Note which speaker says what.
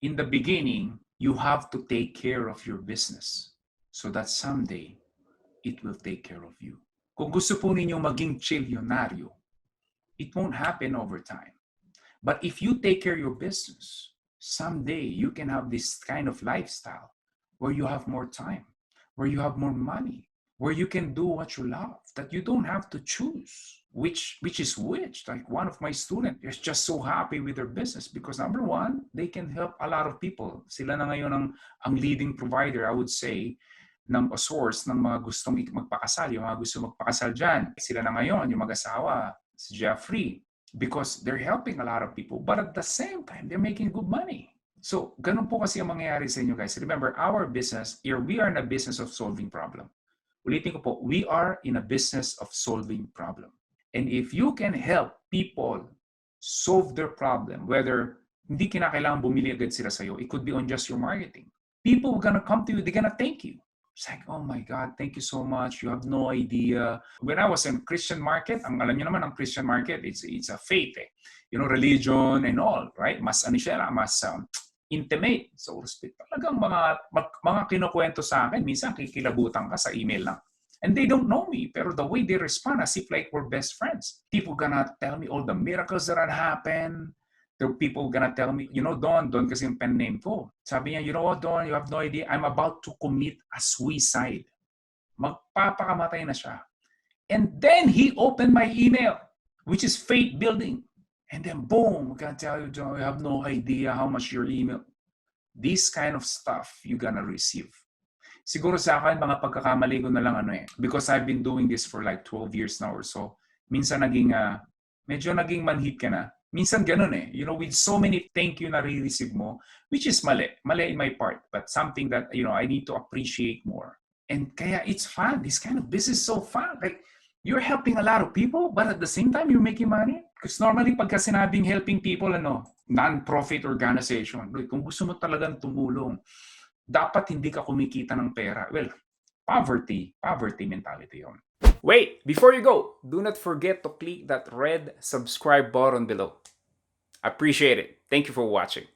Speaker 1: in the beginning, you have to take care of your business so that someday it will take care of you. Kung gusto po ninyo maging trilyonaryo, it won't happen over time. But if you take care of your business, someday you can have this kind of lifestyle where you have more time, where you have more money, where you can do what you love, that you don't have to choose which is which. Like one of my students is just so happy with their business because number one, they can help a lot of people. Sila na ngayon ang leading provider, I would say, ng source ng mga gustong magpakasal, yung mga gusto magpakasal dyan. Sila na ngayon, yung mag-asawa, si Jeffrey, because they're helping a lot of people, but at the same time, they're making good money. So, ganun po kasi ang mangyayari sa inyo guys. Remember, our business, here, we are in a business of solving problem. Ulitin ko po, we are in a business of solving problem. And if you can help people solve their problem, whether hindi kinakailangan bumili agad sila sa'yo, it could be on just your marketing. People are gonna come to you, they're gonna thank you. It's like, oh my God, thank you so much. You have no idea. When I was in Christian market, ang alam niyo naman ang Christian market, it's a faith, eh. You know, religion and all, right? Mas ano siya, mas intimate. So, talagang mga kinukwento sa akin, minsan kikilabutan ka sa email lang. And they don't know me, pero the way they respond as if like we're best friends. People gonna tell me all the miracles that had happened. There are people gonna tell me, you know, Don kasi yung pen name ko. Sabi niya, you know what, Don, you have no idea. I'm about to commit a suicide. Magpapakamatay na siya. And then he opened my email, which is faith building. And then boom, I'm gonna tell you, Don, you have no idea how much your email. This kind of stuff you're gonna receive. Siguro sa akin, mga pagkakamali ko na lang because I've been doing this for like 12 years now or so. Minsan medyo naging manhid ka na. Minsan ganun you know, with so many thank you na re-receive mo, which is mali in my part, but something that, you know, I need to appreciate more. And kaya it's fun. This kind of business is so fun. Like, you're helping a lot of people, but at the same time, you're making money. Because normally, pagka sinabing helping people, non-profit organization, kung gusto mo talagang tumulong, dapat hindi ka kumikita ng pera. Well, poverty mentality yun. Wait, before you go, do not forget to click that red subscribe button below. Appreciate it. Thank you for watching.